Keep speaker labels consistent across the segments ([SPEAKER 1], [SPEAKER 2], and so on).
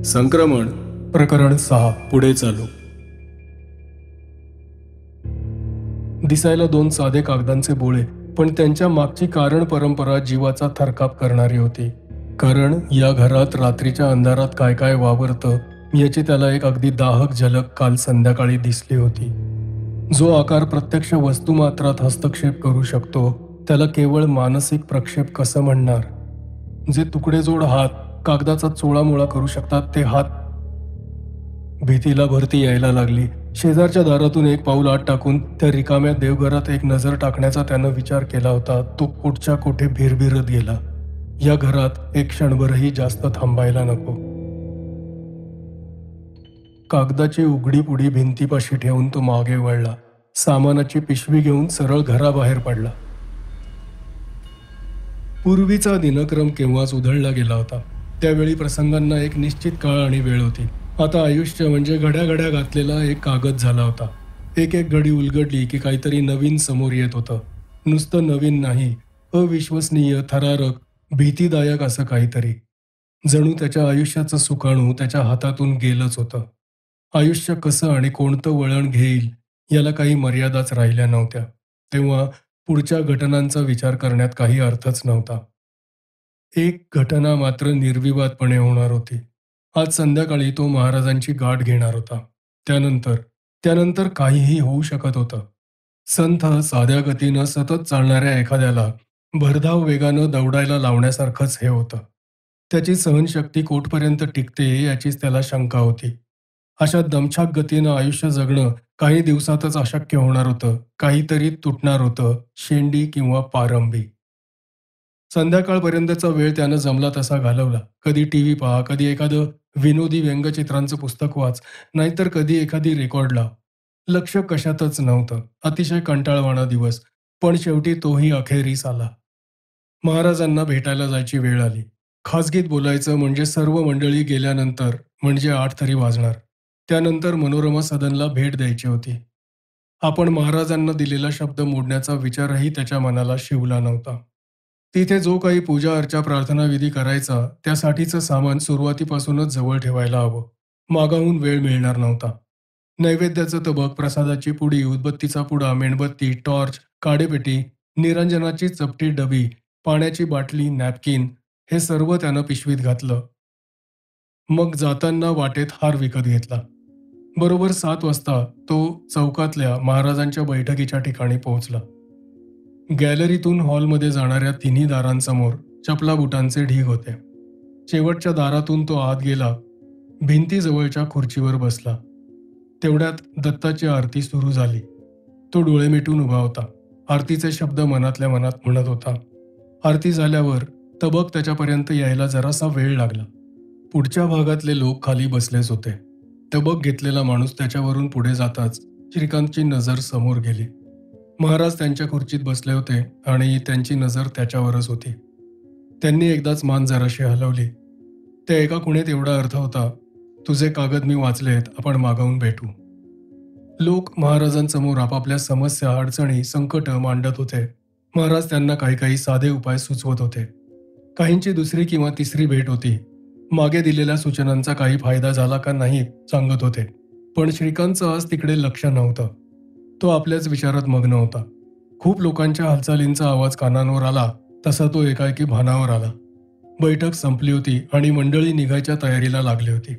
[SPEAKER 1] संक्रमण प्रकरण 6 पुढे चालू. दिसायला दोन साधे कागदांचे बोळे, पण त्यांच्या मागची कारण परंपरा जीवाचा थरकाप करणारी होती. कारण या घरात रात्रीच्या अंधारात काय काय वावरतं याची त्याला एक अगदी दाहक झलक काल संध्याकाळी दिसली होती. जो आकार प्रत्यक्ष वस्तुमात्रात हस्तक्षेप करू शकतो त्याला केवळ मानसिक प्रक्षेप कसं म्हणणार? जे तुकडेजोड हात कागदाचा चोळामोळा करू शकतात ते हात. भीतीला भरती यायला लागली. शेजारच्या दारातून एक पाऊल आत टाकून त्या रिकाम्या देवघरात एक नजर टाकण्याचा त्यानं विचार केला होता. तो कुठच्या कुठे भिरभिरत गेला. या घरात एक क्षणभरही जास्त थांबायला नको. कागदाची उघडी पुडी भिंतीपाशी ठेवून तो मागे वळला. सामानाची पिशवी घेऊन सरळ घराबाहेर पडला. पूर्वीचा दिनक्रम केव्हाच उधळला गेला होता. त्यावेळी प्रसंगांना एक निश्चित काळ आणि वेळ होती. आता आयुष्य म्हणजे घड्या घड्या घातलेला एक कागद झाला होता. एक एक घडी उलगडली की काहीतरी नवीन समोर येत होतं. नुसतं नवीन नाही, अविश्वसनीय, थरारक, भीतीदायक असं काहीतरी. जणू त्याच्या आयुष्याचं सुकाणू त्याच्या हातातून गेलंच होतं. आयुष्य कसं आणि कोणतं वळण घेईल याला काही मर्यादाच राहिल्या नव्हत्या. तेव्हा पुढच्या घटनांचा विचार करण्यात काही अर्थच नव्हता. एक घटना मात्र निर्विवादपणे होणार होती. आज संध्याकाळी तो महाराजांची गाठ घेणार होता. त्यानंतर त्यानंतर काहीही होऊ शकत होतं. संथ साध्या गतीनं सतत चालणाऱ्या एखाद्याला भरधाव वेगानं दौडायला लावण्यासारखंच हे होतं. त्याची सहनशक्ती कोठपर्यंत टिकते याचीच त्याला शंका होती. अशा दमछाक गतीनं आयुष्य जगणं काही दिवसातच अशक्य होणार होतं. काहीतरी तुटणार होतं, शेंडी किंवा पारंबी. संध्याकाळपर्यंतचा वेळ त्यानं जमला तसा घालवला. कधी टीव्ही पहा, कधी एखादं विनोदी व्यंगचित्रांचं पुस्तक वाच, नाहीतर कधी एखादी रेकॉर्ड लाव. लक्ष कशातच नव्हतं. अतिशय कंटाळवाणा दिवस, पण शेवटी तोही अखेरीस आला. महाराजांना भेटायला जायची वेळ आली. खाजगीत बोलायचं म्हणजे सर्व मंडळी गेल्यानंतर, म्हणजे 8 तरी वाजणार. त्यानंतर मनोरमा सदनला भेट द्यायची होती. आपण महाराजांना दिलेला शब्द मोडण्याचा विचारही त्याच्या मनाला शिवला नव्हता. तिथे जो काही पूजा अर्चा प्रार्थनाविधी करायचा त्यासाठीचं सामान सुरुवातीपासूनच जवळ ठेवायला हवं. मागाहून वेळ मिळणार नव्हता. नैवेद्याचं तबक, प्रसादाची पुडी, उदबत्तीचा पुडा, मेणबत्ती, टॉर्च, काडेपेटी, निरंजनाची चपटी डबी, पाण्याची बाटली, नॅपकिन हे सर्व त्यानं पिशवीत घातलं. मग जाताना वाटेत हार विकत घेतला. बरोबर 7 वाजता तो चौकातल्या महाराजांच्या बैठकीच्या ठिकाणी पोहोचला. गॅलरीतून हॉलमध्ये जाणाऱ्या तिन्ही दारांसमोर चपला बुटांचे ढीग होते. शेवटच्या दारातून तो आत गेला. भिंतीजवळच्या खुर्चीवर बसला. तेवढ्यात दत्ताची आरती सुरू झाली. तो डोळे मिटून उभा होता. आरतीचे शब्द मनातल्या मनात म्हणत होता. आरती झाल्यावर तबक त्याच्यापर्यंत यायला जरासा वेळ लागला. पुढच्या भागातले लोक खाली बसलेच होते. तबक घेतलेला माणूस त्याच्यावरून पुढे जाताच श्रीकांतची नजर समोर गेली. महाराज त्यांच्या खुर्चीत बसले होते आणि त्यांची नजर त्याच्यावरच होती. त्यांनी एकदाच मान जराशी हलवली. त्या एका खुणेत एवढा अर्थ होता, तुझे कागद मी वाचलेत, आपण मागाहून भेटू. लोक महाराजांसमोर आपापल्या समस्या, अडचणी, संकट मांडत होते. महाराज त्यांना काही काही साधे उपाय सुचवत होते. काहींची दुसरी किंवा तिसरी भेट होती. मागे दिलेल्या सूचनांचा काही फायदा झाला का नाही सांगत होते. पण श्रीकांतचं आज तिकडे लक्ष नव्हतं. तो आपल्याच विचारात मग्न होता. खूप लोकांच्या हालचालींचा आवाज कानांवर आला तसा तो एकाएकी भानावर आला. बैठक संपली होती आणि मंडळी निघायच्या तयारीला लागली होती.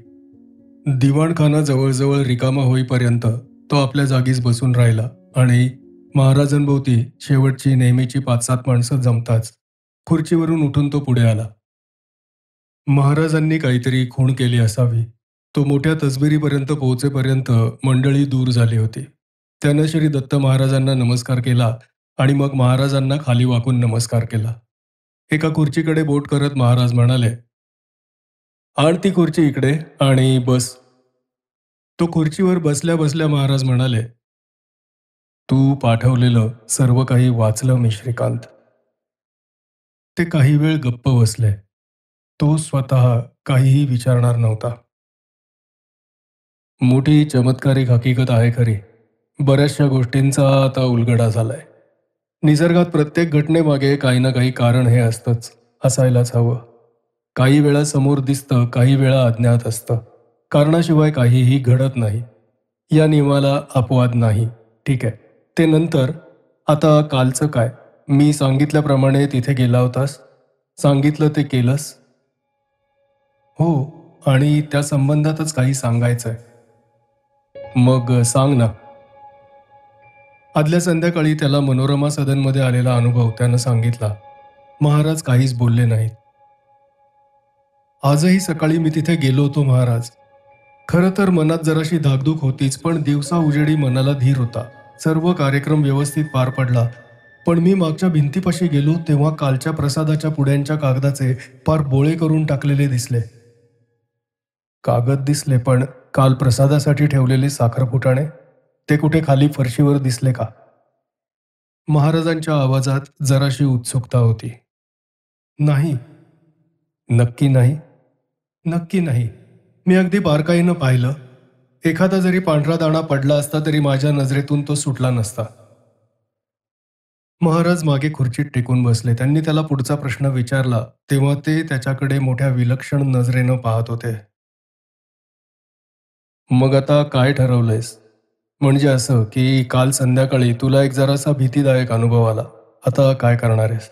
[SPEAKER 1] दिवाणखाना जवळजवळ रिकामा होईपर्यंत तो आपल्या जागीच बसून राहिला आणि महाराजांभोवती शेवटची नेहमीची 5-7 माणसं जमताच खुर्चीवरून उठून तो पुढे आला. महाराजांनी काहीतरी खूण केली असावी. तो मोठ्या तसबिरीपर्यंत पोहोचेपर्यंत मंडळी दूर झाली होती. त्यानं श्री दत्त महाराजांना नमस्कार केला आणि मग महाराजांना खाली वाकून नमस्कार केला. एका खुर्चीकडे बोट करत महाराज म्हणाले, आण ती खुर्ची इकडे आणि बस. तो खुर्चीवर बसल्या बसल्या महाराज म्हणाले, तू पाठवलेलं सर्व काही वाचलं मी श्रीकांत. ते काही वेळ गप्प बसले. तो स्वतः काहीही विचारणार नव्हता. मोठी चमत्कारिक हकीकत आहे खरी. बऱ्याचशा गोष्टींचा आता उलगडा झालाय. निसर्गात प्रत्येक घटनेमागे काही ना काही कारण हे असतंच, असायलाच हवं. काही वेळा समोर दिसतं, काही वेळा अज्ञात असतं. कारणाशिवाय काहीही घडत नाही. या नियमाला अपवाद नाही. ठीक आहे. ते नंतर. आता कालचं काय? मी सांगितल्याप्रमाणे तिथे गेला होतास? सांगितलं ते केलंस? हो. आणि त्या संबंधातच काही सांगायचंय. मग सांग ना. आदल्या संध्याकाळी त्याला मनोरमा सदनमध्ये आलेला अनुभव त्यानं सांगितला. महाराज काहीच बोलले नाहीत. आजही सकाळी मी तिथे गेलो होतो महाराज. खरं तर मनात जराशी धाकधूक होतीच, पण दिवसा उजेडी मनाला धीर होता. सर्व कार्यक्रम व्यवस्थित पार पडला. पण मी मागच्या भिंतीपाशी गेलो तेव्हा कालच्या प्रसादाच्या पुड्यांच्या कागदाचे पार बोळे करून टाकलेले दिसले. कागद दिसले, पण काल प्रसादासाठी ठेवलेले साखरपुटाणे? ते कुठे खाली फरशीवर दिसले का? महाराजांच्या आवाजात जराशी उत्सुकता होती. नाही. नक्की नाही? नक्की नाही. मी अगदी बारकाईनं पाहिलं. एखादा जरी पांढरा दाणा पडला असता तरी माझ्या नजरेतून तो सुटला नसता. महाराज मागे खुर्चीत टेकून बसले. त्यांनी त्याला पुढचा प्रश्न विचारला तेव्हा ते त्याच्याकडे मोठ्या विलक्षण नजरेनं पाहत होते. मग आता काय ठरवलंयस? म्हणजे असं की काल संध्याकाळी तुला एक जरासा भीतीदायक अनुभव आला. आता काय करणार आहेस?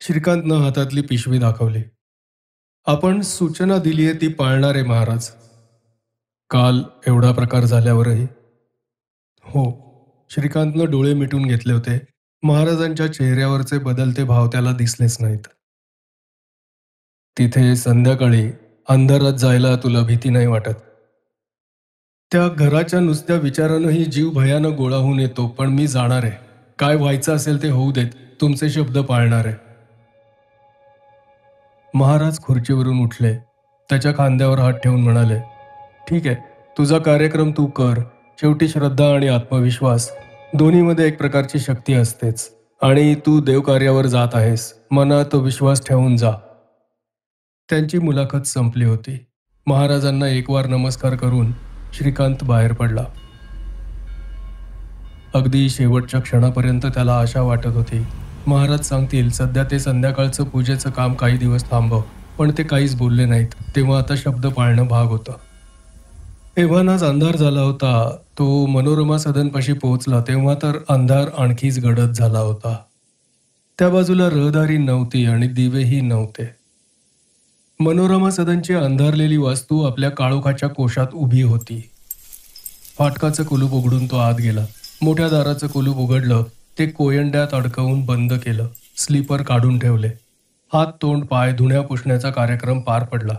[SPEAKER 1] श्रीकांतनं हातातली पिशवी दाखवली. आपण सूचना दिलीये ती पाळणार आहे महाराज. काल एवढा प्रकार झाल्यावरही? हो. श्रीकांतनं डोळे मिटून घेतले होते. महाराजांच्या चेहऱ्यावरचे बदलते भाव त्याला दिसलेच नाहीत. तिथे संध्याकाळी अंधारात जायला तुला भीती नाही वाटत? त्या घराच्या नुसत्या विचारानंही जीव भयानं गोळा होऊन येतो, पण मी जाणार आहे. काय व्हायचं असेल ते होऊ देत. तुमचे शब्द पाळणार आहे. महाराज खुर्चीवरून उठले. त्याच्या खांद्यावर हात ठेवून म्हणाले, ठीक आहे, तुझा कार्यक्रम तू कर. शेवटी श्रद्धा आणि आत्मविश्वास दोन्हीमध्ये एक प्रकारची शक्ती असतेच. आणि तू देवकार्यावर जात आहेस. मनात विश्वास ठेवून जा. त्यांची मुलाखत संपली होती. महाराजांना एकवार नमस्कार करून श्रीकांत बाहेर पडला. अगदी शेवटच्या क्षणापर्यंत त्याला आशा वाटत होती. महाराज सांगतील सध्या ते संध्याकाळचं पूजेचं काम काही दिवस थांबव. पण ते काहीच बोलले नाहीत. तेव्हा आता शब्द पाळणं भाग होतं. एव्हानाच अंधार झाला होता. तो मनोरमा सदनपाशी पोहोचला तेव्हा तर अंधार आणखीच गडद झाला होता. त्या बाजूला रहदारी नव्हती आणि दिवेही नव्हते. मनोरमा सदनची अंधारलेली वास्तू आपल्या काळोखाच्या कोशात उभी होती. फाटकाचं कुलूप उघडून तो आत गेला. मोठ्या दाराचं कुलूप उघडलं. ते कोयंड्यात अडकवून बंद केलं. स्लीपर काढून ठेवले. हात तोंड पाय धुण्या पुसण्याचा कार्यक्रम पार पडला.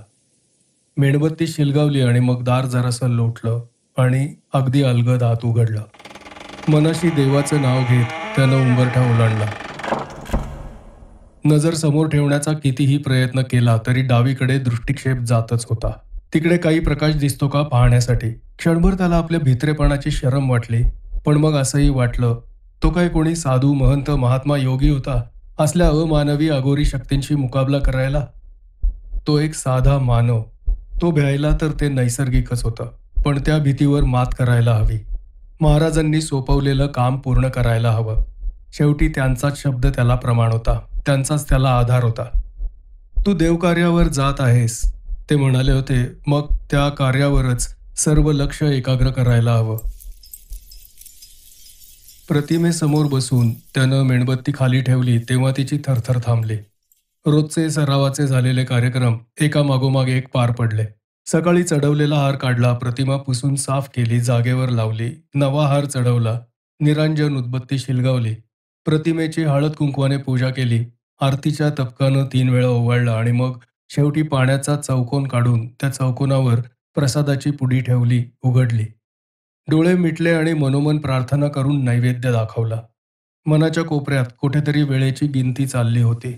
[SPEAKER 1] मेणबत्ती शिलगावली आणि मग दार जरासं लोटलं आणि अगदी अलगद आत उघडलं. मनाशी देवाचं नाव घेत त्यानं उंबरठा ओलांडला. नजर समोर ठेवण्याचा कितीही प्रयत्न केला तरी डावीकडे दृष्टिक्षेप जातच होता. तिकडे काही प्रकाश दिसतो का पाहण्यासाठी. क्षणभर त्याला आपल्या भित्रेपणाची शरम वाटली. पण मग असंही वाटलं, तो काय कोणी साधू महंत महात्मा योगी होता असल्या अमानवी अघोरी शक्तींशी मुकाबला करायला? तो एक साधा मानव. तो भ्यायला तर ते नैसर्गिकच होतं. पण त्या भीतीवर मात करायला हवी. महाराजांनी सोपवलेलं काम पूर्ण करायला हवं. शेवटी त्यांचाच शब्द त्याला प्रमाण होता. त्यांचाच त्याला आधार होता. तू देवकार्यावर जात आहेस, ते म्हणाले होते. मग त्या कार्यावरच सर्व लक्ष एकाग्र करायला हवं. प्रतिमेसमोर बसून त्यानं मेणबत्ती खाली ठेवली तेव्हा तिची थरथर थांबली. रोजचे सरावाचे झालेले कार्यक्रम एका मागोमाग एक पार पडले. सकाळी चढवलेला हार काढला, प्रतिमा पुसून साफ केली, जागेवर लावली, नवा हार चढवला, निरांजन उदबत्ती शिलगावली, प्रतिमेची हळद कुंकवाने पूजा केली, आरतीच्या तपकानं 3 वेळा ओवाळलं आणि मग शेवटी पाण्याचा चौकोन काढून त्या चौकोनावर प्रसादाची पुडी ठेवली, उघडली. डोळे मिटले आणि मनोमन प्रार्थना करून नैवेद्य दाखवला. मनाच्या कोपऱ्यात कुठेतरी वेळेची गिनती चालली होती.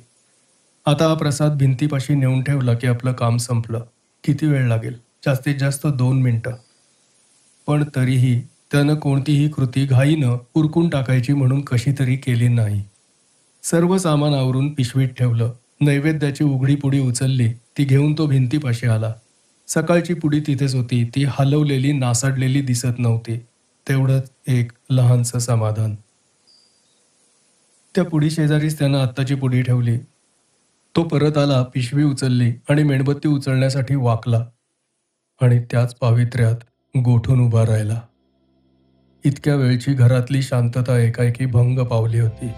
[SPEAKER 1] आता हा प्रसाद भिंतीपाशी नेऊन ठेवला की आपलं काम संपलं. किती वेळ लागेल? जास्तीत जास्त 2 मिनिटं. पण तरीही त्यानं कोणतीही कृती घाईनं उरकून टाकायची म्हणून कशी तरी केली नाही. सर्व सामान आवरून पिशवीत ठेवलं. नैवेद्याची उघडी पुडी उचलली. ती घेऊन तो भिंतीपाशी आला. सकाळची पुडी तिथेच होती. ती हलवलेली, नासाडलेली दिसत नव्हती. तेवढंच एक लहानसं समाधान. त्या पुडी शेजारीच त्यानं आत्ताची पुडी ठेवली. तो परत आला, पिशवी उचलली आणि मेणबत्ती उचलण्यासाठी वाकला आणि त्याच पावित्र्यात गोठून उभा राहिला. इतक्या वेळची घरातली शांतता एकाएकी भंग पावली होती.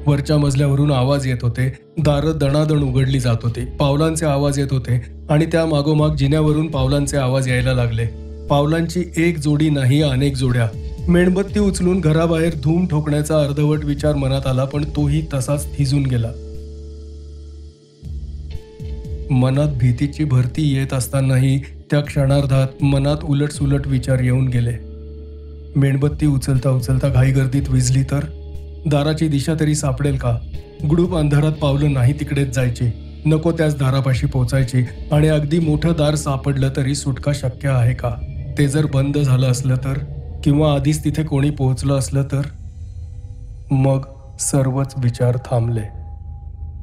[SPEAKER 1] वरच्या मजल्यावरून आवाज येत होते, दारं दणादण उघडली जात होती, पावलांचे आवाज येत होते आणि त्या मागोमाग जिन्यावरून पावलांचे आवाज यायला लागले. पावलांची एक जोडी नाही, अनेक जोड्या. मेणबत्ती उचलून घराबाहेर धूम ठोकण्याचा अर्धवट विचार मनात आला, पण तोही तसाच थिजून गेला. मनात भीतीची भरती येत असतानाही त्या क्षणार्धात मनात उलटसुलट विचार येऊन गेले. मेणबत्ती उचलता उचलता घाईगर्दीत विझली तर? दाराची दिशा तरी सापडेल का? गुडूप अंधारात पावलं नाही तिकडेच जायची, नको त्याच दारापाशी पोचायची आणि अगदी मोठं दार सापडलं तरी सुटका शक्य आहे का? ते जर बंद झालं असलं तर? किंवा आधीच तिथे कोणी पोहोचलं असलं तर? मग सर्वच विचार थांबले.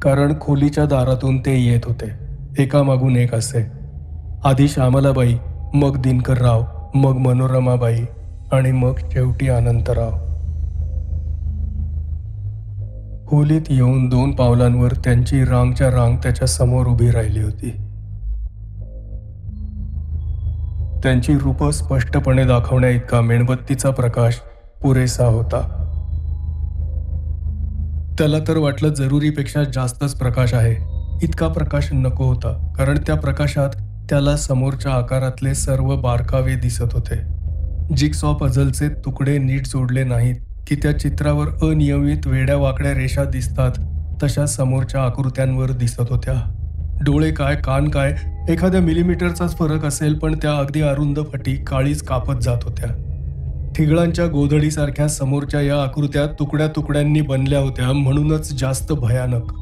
[SPEAKER 1] कारण खोलीच्या दारातून ते येत होते, एकामागून एक असे. आधी श्यामलाबाई, मग दिनकरराव, मग मनोरमाबाई आणि मग शेवटी अनंतराव. खोलीत येऊन 2 पावलांवर त्यांची रांगच्या रांग त्याच्या समोर उभी राहिली होती. त्यांची रूपं स्पष्टपणे दाखवण्या इतका मेणबत्तीचा प्रकाश पुरेसा होता. त्याला तर वाटलं जरुरीपेक्षा जास्तच प्रकाश आहे. इतका प्रकाश नको होता, कारण त्या प्रकाशात त्याला समोरच्या आकारातले सर्व बारकावे दिसत होते. जिगसॉ पझलचे तुकडे नीट जोडले नाहीत की त्या चित्रावर अनियमित वेड्या वाकड्या रेषा दिसतात तशा समोरच्या आकृत्यांवर दिसत होत्या. डोळे काय, कान काय, एखाद्या मिलीमीटरचाच फरक असेल, पण त्या अगदी अरुंद फटी काळीच कापत जात होत्या. ठिगळांच्या गोधडीसारख्या समोरच्या या आकृत्या तुकड्या तुकड्यांनी बनल्या होत्या, म्हणूनच जास्त भयानक.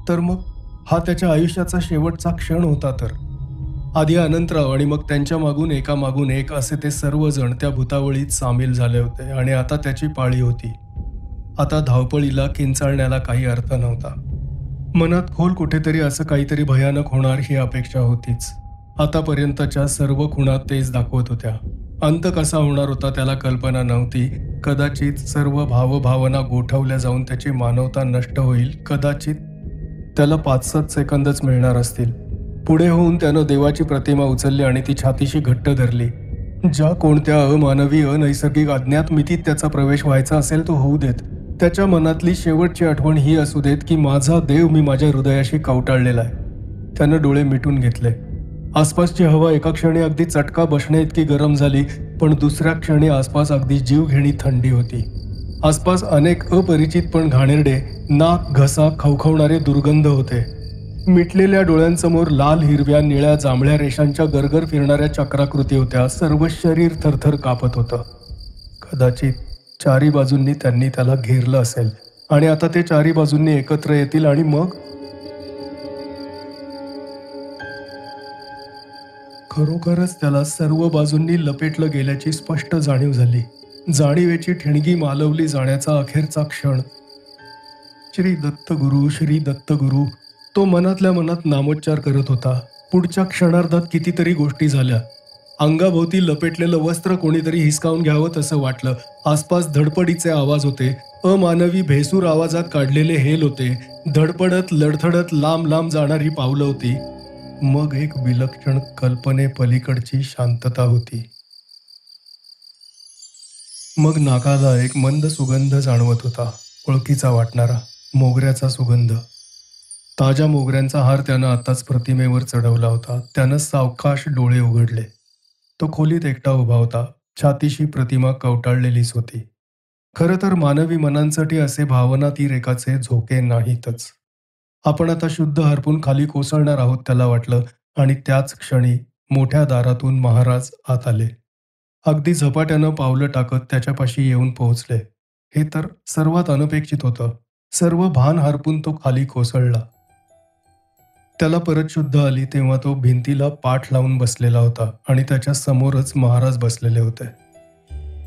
[SPEAKER 1] तर मग हा त्याच्या आयुष्याचा शेवटचा क्षण होता तर. आधी अनंतराव आणि मग त्यांच्या मागून एकामागून एक असे ते सर्वजण त्या भूतावळीत सामील झाले होते आणि आता त्याची पाळी होती. आता धावपळीला, किंचाळण्याला काही अर्थ नव्हता. मनात खोल कुठेतरी असं काहीतरी भयानक होणार ही अपेक्षा होतीच. आतापर्यंतच्या सर्व खुणा तेच दाखवत होत्या. अंत कसा होणार होता त्याला कल्पना नव्हती. कदाचित सर्व भावभावना गोठवल्या जाऊन त्याची मानवता नष्ट होईल. कदाचित त्याला 5-7 सेकंदच मिळणार असतील. पुढे होऊन त्यानं देवाची प्रतिमा उचलली आणि ती छातीशी घट्ट धरली. ज्या कोणत्या अमानवी, अनैसर्गिक, अज्ञात मितीत त्याचा प्रवेश व्हायचा असेल तो होऊ देत. त्याच्या मनातली शेवटची आठवण ही असू देत की माझा देव मी माझ्या हृदयाशी कवटाळलेला आहे. त्यानं डोळे मिटून घेतले. आसपासची हवा एका क्षणी अगदी चटका बसण्या इतकी गरम झाली, पण दुसऱ्या क्षणी आसपास अगदी जीवघेणी थंडी होती. आसपास अनेक अपरिचित पण घाणेरडे, नाक घसा खवखवणारे दुर्गंध होते. मिटलेल्या डोळ्यांसमोर लाल, हिरव्या, निळ्या, जांभळ्या रेषांच्या गरगर फिरणाऱ्या चक्राकृती होत्या. सर्व शरीर थरथर कापत होतं. कदाचित 4ही बाजूंनी त्यांनी त्याला घेरलं असेल आणि आता ते 4ही बाजूंनी एकत्र येतील आणि मग खरोखरच त्याला सर्व बाजूंनी लपेटलं गेल्याची स्पष्ट जाणीव झाली. जाणीवेची ठिणगी मालवली जाण्याचा अखेरचा क्षण. श्री दत्तगुरु, श्री दत्तगुरु, तो मनातल्या मनात नामोच्चार करत होता. पुढच्या क्षणार्धात कितीतरी गोष्टी झाल्या. अंगाभोवती लपेटलेलं वस्त्र कोणीतरी हिसकावून घ्यावं तसं वाटलं. आसपास धडपडीचे आवाज होते. अमानवी भेसूर आवाजात काढलेले हेल होते. धडपडत, लडथडत लांब लांब जाणारी पावलं होती. मग एक विलक्षण कल्पनेपलीकडची शांतता होती. मग नाकाला एक मंद सुगंध जाणवत होता. ओळखीचा वाटणारा मोगऱ्याचा सुगंध. ताज्या मोगऱ्यांचा हार त्यानं आताच प्रतिमेवर चढवला होता. त्यानं सावकाश डोळे उघडले. तो खोलीत एकटा उभा होता. छातीशी प्रतिमा कवटाळलेलीच होती. खरं तर मानवी मनांसाठी असे भावनातिरेकाचे झोके नाहीतच. आपण आता शुद्ध हरपून खाली कोसळणार आहोत त्याला वाटलं आणि त्याच क्षणी मोठ्या दारातून महाराज आत आले. अगदी झपाट्यानं पावलं टाकत त्याच्यापाशी येऊन पोहोचले. हे तर सर्वात अनपेक्षित होतं. सर्व भान हरपून तो खाली कोसळला. त्याला परत शुद्ध आली तेव्हा तो भिंतीला पाठ लावून बसलेला होता आणि त्याच्या समोरच महाराज बसलेले होते.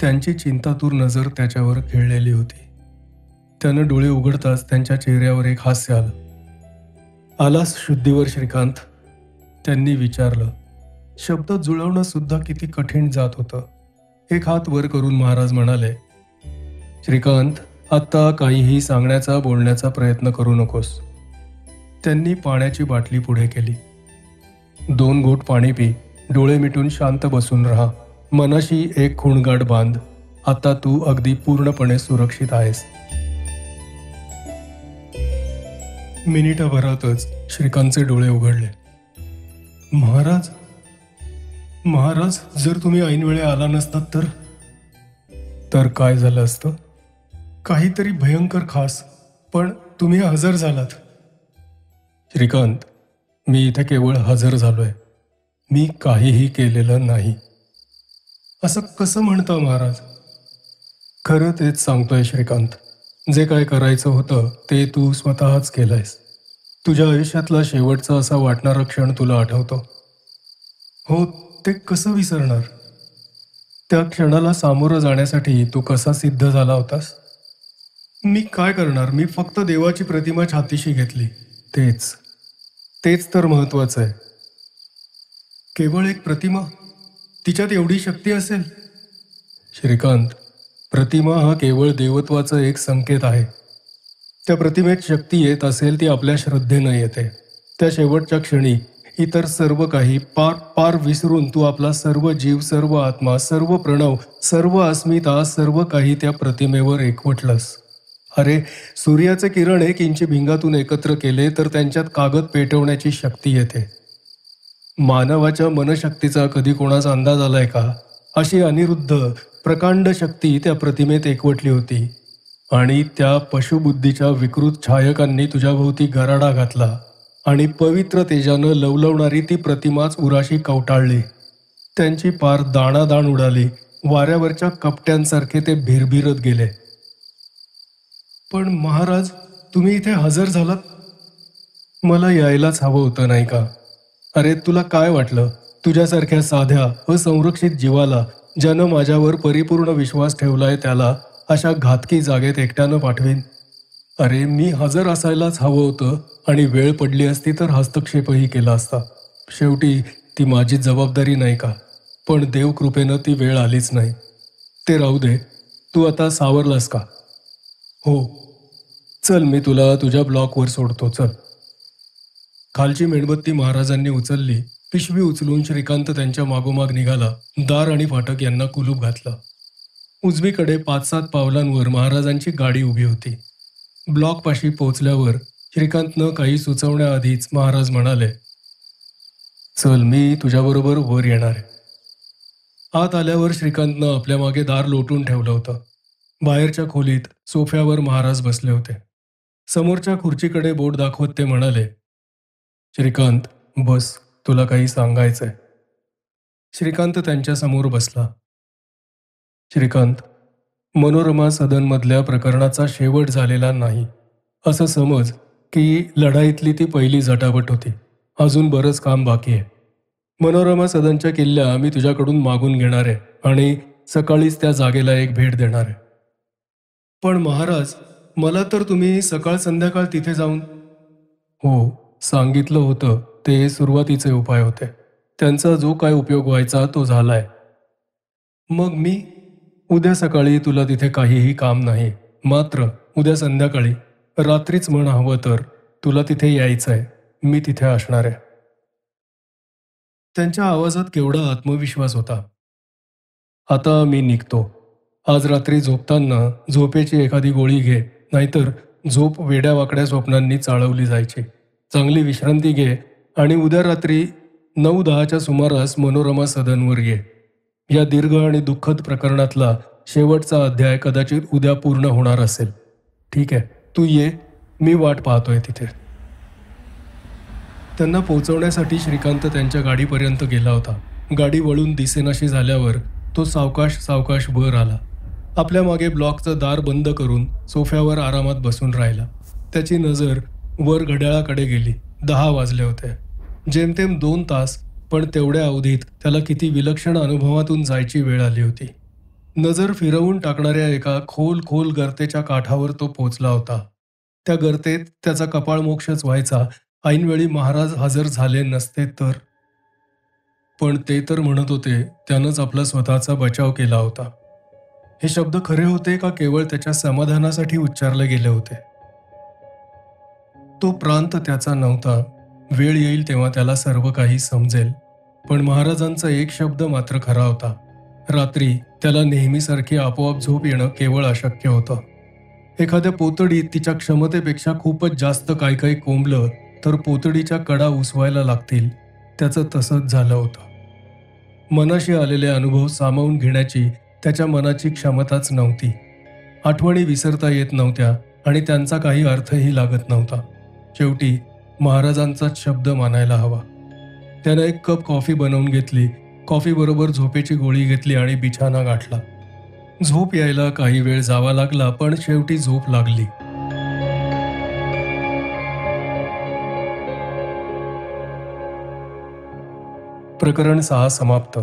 [SPEAKER 1] त्यांची चिंतातूर नजर त्याच्यावर खेळलेली होती. त्यानं डोळे उघडताच त्यांच्या चेहऱ्यावर एक हास्य आलं. आलास शुद्धीवर श्रीकांत? त्यांनी विचारलं. शब्द जुळवणं सुद्धा किती कठीण जात होतं. एक हात वर करून महाराज म्हणाले, श्रीकांत, आत्ता काहीही सांगण्याचा, बोलण्याचा प्रयत्न करू नकोस. त्यांनी पाण्याची बाटली पुढे केली. 2 घोट पाणी पी, डोळे मिटून शांत बसून राहा, मनाशी एक खूणगाठ बांध. आता तू अगदी पूर्णपणे सुरक्षित आहेस. मिनिटाभरातच श्रीकांतचे डोळे उघडले. महाराज, महाराज, जर तुम्ही ऐनवेळी आला नसतात तर काय झालं असतं? काहीतरी भयंकर खास, पण तुम्ही हजर झालात. श्रीकांत, मी इथे केवळ हजर झालोय. मी काहीही केलेलं नाही. असं कसं म्हणता महाराज? खरं तेच सांगतोय श्रीकांत. जे काय करायचं होतं ते तू स्वतःच केलंयस. तुझ्या आयुष्यातला शेवटचा असा वाटणारा क्षण तुला आठवतो? हो, ते कसं विसरणार? त्या क्षणाला सामोरं जाण्यासाठी तू कसा सिद्ध झाला होतास? मी काय करणार? मी फक्त देवाची प्रतिमा छातीशी घेतली. तेच तेच तर महत्वाचं आहे. केवळ एक प्रतिमा? तिच्यात एवढी शक्ती असेल? श्रीकांत, प्रतिमा हा केवळ देवत्वाचा एक संकेत आहे. त्या प्रतिमेत शक्ती येत असेल ती आपल्या श्रद्धेनं येते. त्या शेवटच्या क्षणी इतर सर्व काही पार पार विसरून तू आपला सर्व जीव, सर्व आत्मा, सर्व प्रणव, सर्व अस्मिता, सर्व काही त्या प्रतिमेवर एकवटलंस. अरे, सूर्याचे किरण 1 इंची भिंगातून एकत्र केले तर त्यांच्यात कागद पेटवण्याची शक्ती येते. मानवाच्या मनशक्तीचा कधी कोणाचा अंदाज आलाय का? अशी अनिरुद्ध प्रकांड शक्ती त्या प्रतिमेत एकवटली होती. आणि त्या पशुबुद्धीच्या विकृत छायकांनी तुझ्याभोवती गराडा घातला आणि पवित्र तेजानं लवलवणारी ती प्रतिमाच उराशी कवटाळली. त्यांची पार दाणादाण उडाली. वाऱ्यावरच्या कपट्यांसारखे ते भिरभिरत गेले. पण महाराज, तुम्ही इथे हजर झालात? मला यायलाच हवं होतं नाही का? अरे, तुला काय वाटलं? तुझ्यासारख्या साध्या असंरक्षित जीवाला, ज्यानं माझ्यावर परिपूर्ण विश्वास ठेवलाय, त्याला अशा घातकी जागेत एकट्यानं पाठवेन? अरे, मी हजर असायलाच हवं होतं आणि वेळ पडली असती तर हस्तक्षेपही केला असता. शेवटी ती माझी जबाबदारी नाही का? पण देवकृपेनं ती वेळ आलीच नाही. ते राहू दे. तू आता सावरलास का? हो. चल, मी तुला तुझ्या ब्लॉकवर सोडतो. चल. खालची मेणबत्ती महाराजांनी उचलली. पिशवी उचलून श्रीकांत त्यांच्या मागोमाग निघाला. दार आणि फाटक यांना कुलूप घातलं. उजवीकडे 5-7 पावलांवर महाराजांची गाडी उभी होती. ब्लॉकपाशी पोहोचल्यावर श्रीकांतनं काही सुचवण्याआधीच महाराज म्हणाले, चल, मी तुझ्याबरोबर वर येणार आहे. आत आल्यावर श्रीकांतनं आपल्या मागे दार लोटून ठेवलं होतं. बाहेरच्या खोलीत सोफ्यावर महाराज बसले होते. समोरच्या खुर्चीकडे बोट दाखवत ते म्हणाले, श्रीकांत, बस, तुला काही सांगायचंय. श्रीकांत त्यांच्या समोर बसला. श्रीकांत, मनोरमा सदनमधल्या प्रकरणाचा शेवट झालेला नाही. असं समज की लढाईतली ती पहिली झटापट होती. अजून बरंच काम बाकी आहे. मनोरमा सदनच्या किल्ल्या मी तुझ्याकडून मागून घेणार आहे आणि सकाळीच त्या जागेला एक भेट देणार आहे. पण महाराज, मला तर तुम्ही सकाळ संध्याकाळ तिथे जाऊन... हो, सांगितलं होतं ते सुरुवातीचे उपाय होते. त्यांचा जो काय उपयोग व्हायचा तो झालाय. मग मी... उद्या सकाळी तुला तिथे काहीही काम नाही. मात्र उद्या संध्याकाळी, रात्रीच म्हण हवं तर, तुला तिथे यायचंय. मी तिथे असणार आहे. त्यांच्या आवाजात केवढा आत्मविश्वास होता. आता मी निघतो. आज रात्री झोपताना झोपेची एखादी गोळी घे, नाहीतर झोप वेड्यावाकड्या स्वप्नांनी चाळवली जायची. चांगली विश्रांती घे आणि उद्या रात्री 9-10च्या सुमारास मनोरमा सदनवर ये. या दीर्घ आणि दुःखद प्रकरणातला शेवटचा अध्याय कदाचित उद्या पूर्ण होणार असेल. ठीक आहे, तू ये. मी वाट पाहतोय तिथे. त्यांना पोहोचवण्यासाठी श्रीकांत त्यांच्या गाडीपर्यंत गेला होता. गाडी वळून दिसेनाशी झाल्यावर तो सावकाश सावकाश वर आला. आपल्या मागे ब्लॉकचं दार बंद करून सोफ्यावर आरामात बसून राहिला. त्याची नजर वर घड्याळाकडे गेली. 10 वाजले होते. जेमतेम 2 तास, पण तेवढ्या अवधीत त्याला किती विलक्षण अनुभवातून जायची वेळ आली होती. नजर फिरवून टाकणाऱ्या एका खोल खोल गर्तेच्या काठावर तो पोचला होता. त्या गर्तेत त्याचा कपाळमोक्षच व्हायचा, ऐनवेळी महाराज हजर झाले नसते तर. पण ते तर म्हणत होते त्यानंच आपला स्वतःचा बचाव केला होता. हे शब्द खरे होते का केवळ त्याच्या समाधानासाठी उच्चारले गेले होते? तो प्रांत त्याचा नव्हता. वेळ येईल तेव्हा त्याला सर्व काही समजेल. पण महाराजांचा एक शब्द मात्र खरा होता. रात्री त्याला नेहमीसारखी आपोआप झोप येणं केवळ अशक्य होतं. एखाद्या पोतडीत तिच्या क्षमतेपेक्षा खूपच जास्त काही काही कोंबलं तर पोतडीच्या कडा उसवायला लागतील. त्याचं तसंच झालं होतं. मनाशी आलेले अनुभव सामावून घेण्याची त्याच्या मनाची क्षमताच नव्हती. आठवणी विसरता येत नव्हत्या आणि त्यांचा काही अर्थही लागत नव्हता. शेवटी महाराजांचाच शब्द मानायला हवा. त्यानं एक कप कॉफी बनवून घेतली. कॉफीबरोबर झोपेची गोळी घेतली आणि बिछाना गाठला. झोप यायला काही वेळ जावा लागला, पण शेवटी झोप लागली. प्रकरण 6 समाप्त.